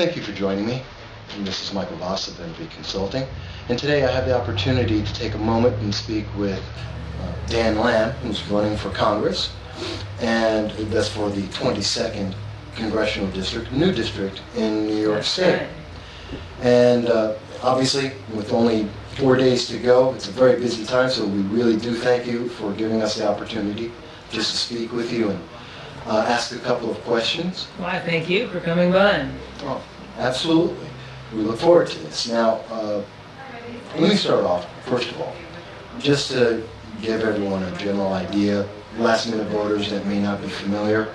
Thank you for joining me. This is Michael Voss of NB Consulting, and today I have the opportunity to take a moment and speak with Dan Lamb, who's running for Congress, and that's for the 22nd Congressional District, new district in New York State. And obviously, with only 4 days to go, it's a very busy time, so we really do thank you for giving us the opportunity just to speak with you and ask a couple of questions. Well, I thank you for coming by. Oh, absolutely. We look forward to this. Now, let me start off, first of all, just to give everyone a general idea, last-minute voters that may not be familiar.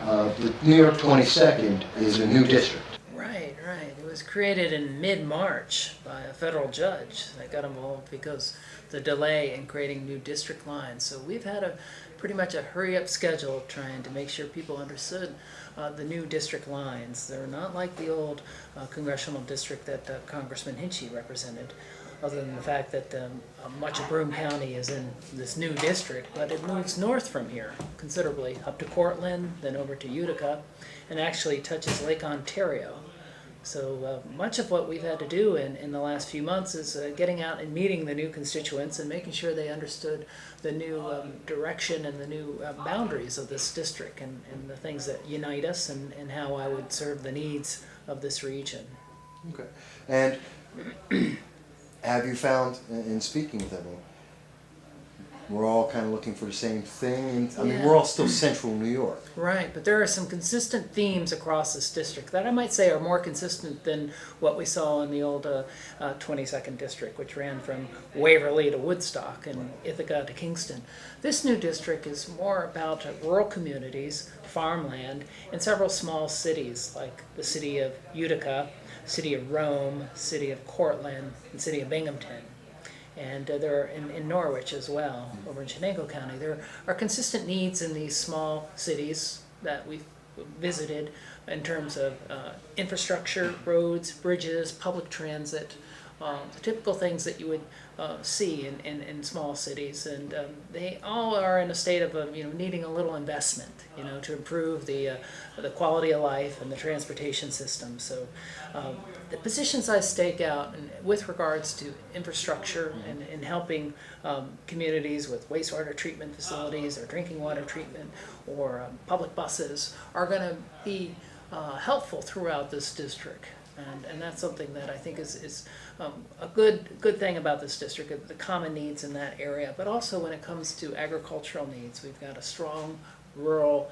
The New York 22nd is a new district. Right. It was created in mid-March by a federal judge that got involved because the delay in creating new district lines. So we've had pretty much a hurry-up schedule trying to make sure people understood the new district lines. They're not like the old congressional district that Congressman Hinchey represented, other than the fact that much of Broome County is in this new district, but it moves north from here considerably, up to Cortland, then over to Utica, and actually touches Lake Ontario. So much of what we've had to do in the last few months is getting out and meeting the new constituents and making sure they understood the new direction and the new boundaries of this district and the things that unite us and how I would serve the needs of this region. Okay. And have you found, in speaking with everyone, we're all kind of looking for the same thing? And, I mean, we're all still central New York. Right, but there are some consistent themes across this district that I might say are more consistent than what we saw in the old 22nd district, which ran from Waverly to Woodstock and Ithaca to Kingston. This new district is more about rural communities, farmland, and several small cities like the city of Utica, city of Rome, city of Cortland, and city of Binghamton. And they're in Norwich as well, over in Chenango County. There are consistent needs in these small cities that we've visited in terms of infrastructure, roads, bridges, public transit, the typical things that you would see in small cities, and they all are in a state of needing a little investment, to improve the quality of life and the transportation system. So the positions I stake out with regards to infrastructure and helping communities with wastewater treatment facilities or drinking water treatment or public buses are going to be helpful throughout this district. And that's something that I think is a good thing about this district, the common needs in that area. But also when it comes to agricultural needs, we've got a strong rural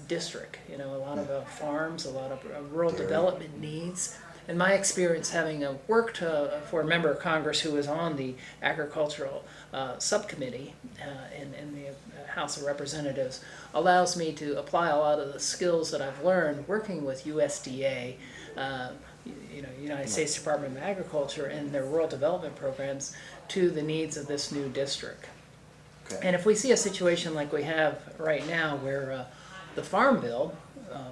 district. A lot of farms, a lot of rural development needs. In my experience, having worked for a member of Congress who was on the agricultural subcommittee in the House of Representatives, allows me to apply a lot of the skills that I've learned working with USDA, United States Department of Agriculture, and their rural development programs to the needs of this new district. Okay. And if we see a situation like we have right now where the Farm Bill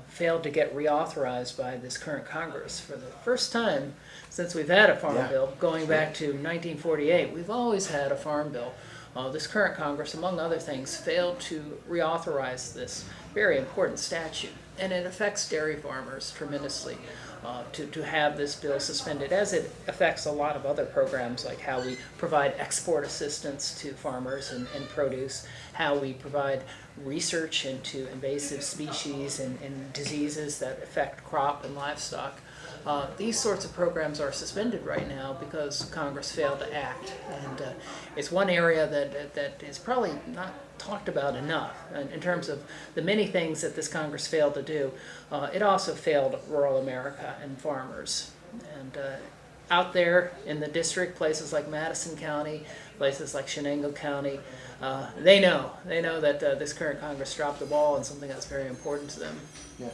failed to get reauthorized by this current Congress for the first time since we've had a Farm Bill, going back to 1948, we've always had a Farm Bill. This current Congress, among other things, failed to reauthorize this very important statute, and it affects dairy farmers tremendously. To have this bill suspended, as it affects a lot of other programs, like how we provide export assistance to farmers and produce, how we provide research into invasive species and diseases that affect crop and livestock. These sorts of programs are suspended right now because Congress failed to act, and it's one area that is probably not talked about enough in terms of the many things that this Congress failed to do. It also failed rural America and farmers. And out there in the district, places like Madison County, places like Chenango County, they know that this current Congress dropped the ball on something that's very important to them. Yeah.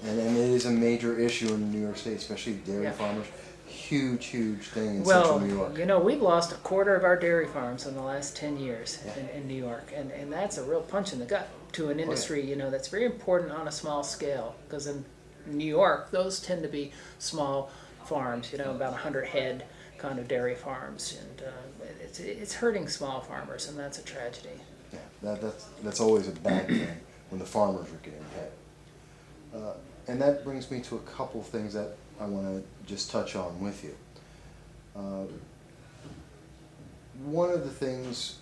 And it is a major issue in New York State, especially dairy farmers. Huge thing in central New York. We've lost a quarter of our dairy farms in the last 10 years in New York, and that's a real punch in the gut to an industry, that's very important on a small scale, because in New York, those tend to be small farms, about 100 head kind of dairy farms, and it's hurting small farmers, and that's a tragedy. Yeah, that's always a bad thing when the farmers are getting hit. And that brings me to a couple things that I want to just touch on with you. One of the things,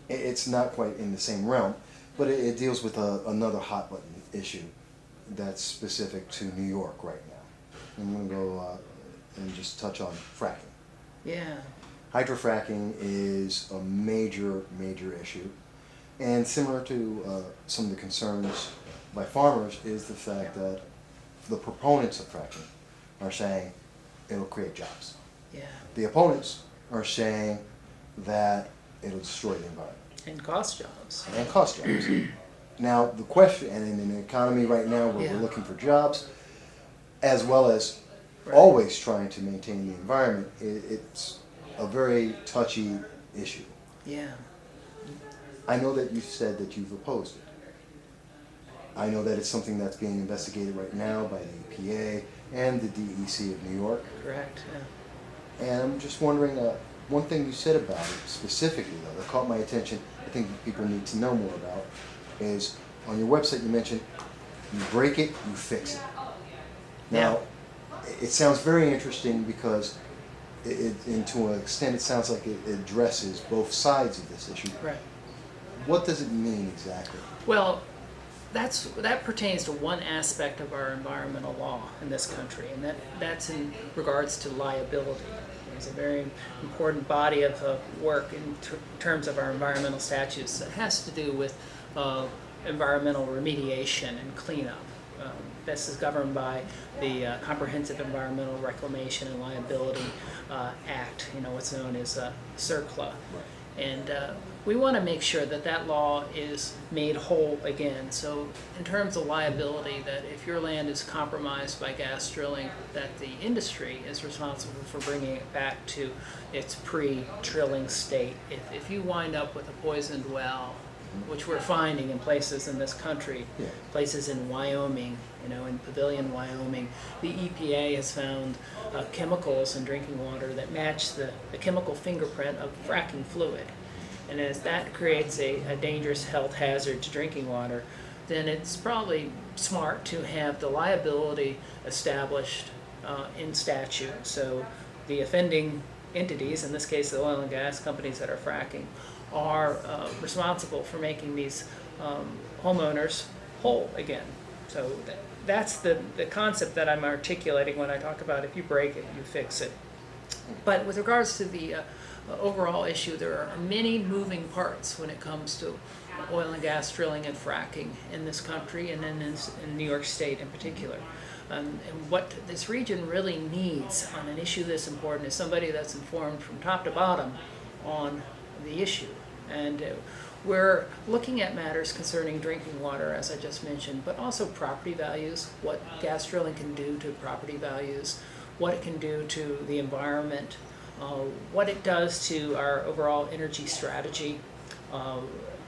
it's not quite in the same realm, but it deals with another hot button issue that's specific to New York right now. I'm going to go and just touch on fracking. Yeah. Hydrofracking is a major, major issue. And similar to some of the concerns by farmers is the fact that the proponents of fracking are saying it'll create jobs. Yeah. The opponents are saying that it'll destroy the environment. And cost jobs. And cost jobs. Now, the question, and in an economy right now where Yeah. we're looking for jobs, as well as Right. always trying to maintain the environment, it's a very touchy issue. Yeah. I know that you said that you've opposed it. I know that it's something that's being investigated right now by the EPA and the DEC of New York. Correct. Yeah. And I'm just wondering, one thing you said about it specifically, though, that caught my attention, I think people need to know more about, is on your website you mentioned, you break it, you fix it. Now, it sounds very interesting because and to an extent it sounds like it addresses both sides of this issue. Right. What does it mean exactly? Well, that pertains to one aspect of our environmental law in this country, and that's in regards to liability. It's a very important body of work in terms of our environmental statutes that has to do with environmental remediation and cleanup. This is governed by the Comprehensive Environmental Reclamation and Liability Act, what's known as CERCLA. And we want to make sure that that law is made whole again. So in terms of liability, that if your land is compromised by gas drilling, that the industry is responsible for bringing it back to its pre-drilling state. If you wind up with a poisoned well, which we're finding in places in this country, places in Wyoming, in Pavilion, Wyoming, the EPA has found chemicals in drinking water that match the chemical fingerprint of fracking fluid. And as that creates a dangerous health hazard to drinking water, then it's probably smart to have the liability established in statute. So the offending entities, in this case the oil and gas companies that are fracking, are responsible for making these homeowners whole again. So that's the concept that I'm articulating when I talk about if you break it, you fix it. But with regards to the overall issue, there are many moving parts when it comes to oil and gas drilling and fracking in this country, and then in New York State in particular. And what this region really needs on an issue this important is somebody that's informed from top to bottom on the issue. And we're looking at matters concerning drinking water, as I just mentioned, but also property values, what gas drilling can do to property values, what it can do to the environment, what it does to our overall energy strategy.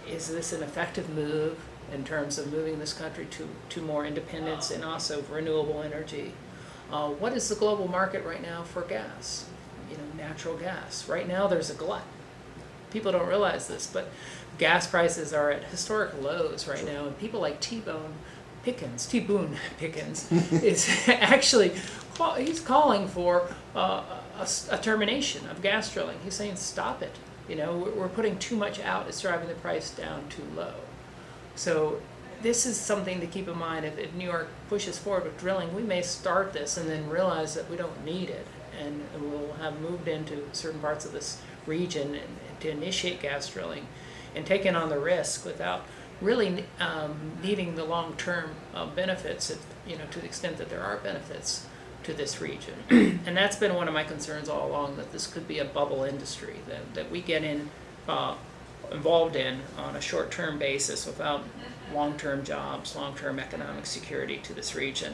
Is this an effective move in terms of moving this country to more independence and also renewable energy? What is the global market right now for gas? Natural gas. Right now there's a glut. People don't realize this, but gas prices are at historic lows right now, and people like T-Boone Pickens is actually, he's calling for a termination of gas drilling. He's saying stop it. We're putting too much out. It's driving the price down too low. So this is something to keep in mind. If New York pushes forward with drilling, we may start this and then realize that we don't need it, and we'll have moved into certain parts of this region to initiate gas drilling and taking on the risk without really needing the long-term benefits, to the extent that there are benefits to this region. And that's been one of my concerns all along, that this could be a bubble industry that we get involved in on a short-term basis without long-term jobs, long-term economic security to this region.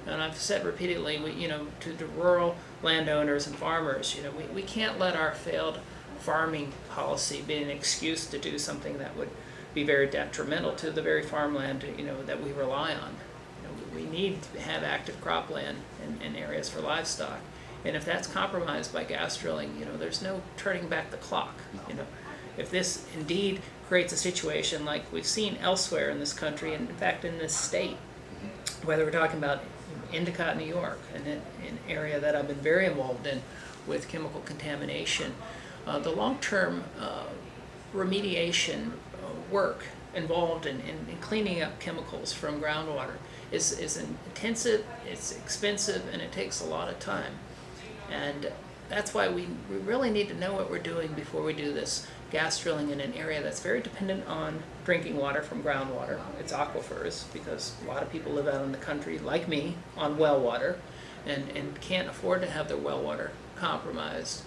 And I've said repeatedly, to the rural landowners and farmers, we can't let our failed farming policy be an excuse to do something that would be very detrimental to the very farmland, that we rely on. We need to have active cropland in areas for livestock. And if that's compromised by gas drilling, there's no turning back the clock. If this indeed creates a situation like we've seen elsewhere in this country, and in fact in this state, whether we're talking about Endicott, New York, an area that I've been very involved in with chemical contamination, the long-term remediation work involved in cleaning up chemicals from groundwater is intensive, it's expensive, and it takes a lot of time. And that's why we really need to know what we're doing before we do this gas drilling in an area that's very dependent on drinking water from groundwater. It's aquifers, because a lot of people live out in the country, like me, on well water, and can't afford to have their well water compromised.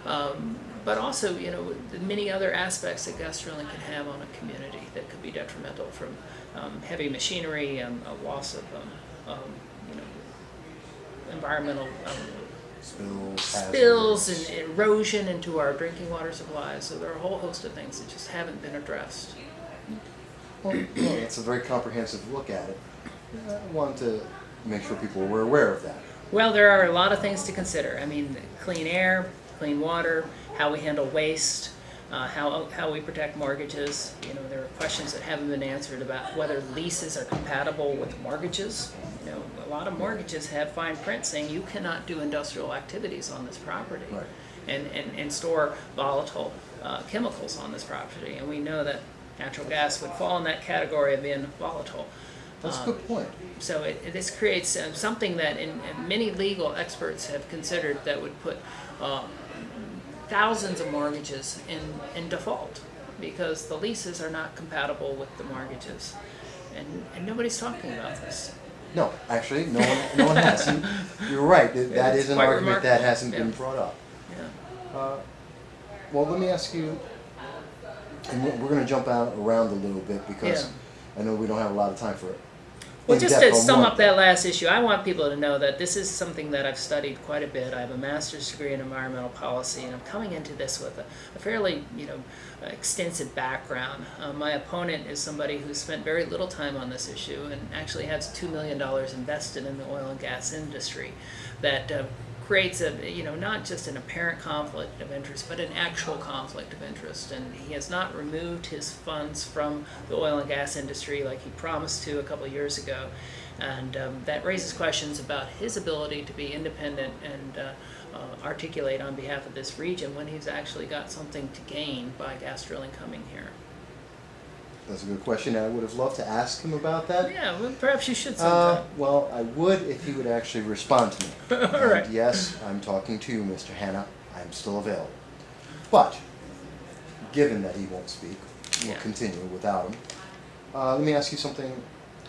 But also, you know, the many other aspects that gas drilling can have on a community that could be detrimental, from heavy machinery, a loss of you know, environmental spills and erosion into our drinking water supplies. So there are a whole host of things that just haven't been addressed. Well, it's a very comprehensive look at it. I want to make sure people were aware of that. Well, there are a lot of things to consider. I mean, clean air, clean water, how we handle waste, how we protect mortgages. You know, there are questions that haven't been answered about whether leases are compatible with mortgages. You know, a lot of mortgages have fine print saying you cannot do industrial activities on this property, right, and store volatile chemicals on this property. And we know that natural gas would fall in that category of being volatile. That's a good point. So this creates something that many legal experts have considered that would put thousands of mortgages in default, because the leases are not compatible with the mortgages. And nobody's talking about this. No, actually, no one has. You're right. That is an argument remarkable. that hasn't been Yeah. brought up. Yeah. Well, let me ask you, and we're going to jump out around a little bit, because I know we don't have a lot of time for it. Well, just to sum up that last issue, I want people to know that this is something that I've studied quite a bit. I have a master's degree in environmental policy, and I'm coming into this with a fairly, you know, extensive background. My opponent is somebody who spent very little time on this issue and actually has $2 million invested in the oil and gas industry that creates a, you know, not just an apparent conflict of interest, but an actual conflict of interest. And he has not removed his funds from the oil and gas industry like he promised to a couple of years ago. And that raises questions about his ability to be independent and articulate on behalf of this region when he's actually got something to gain by gas drilling coming here. That's a good question. I would have loved to ask him about that. Yeah, well, perhaps you should sometime. Well, I would if he would actually respond to me. All right. And yes, I'm talking to you, Mr. Hanna. I'm still available. But, given that he won't speak, we'll continue without him. Let me ask you something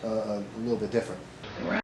a little bit different. Right.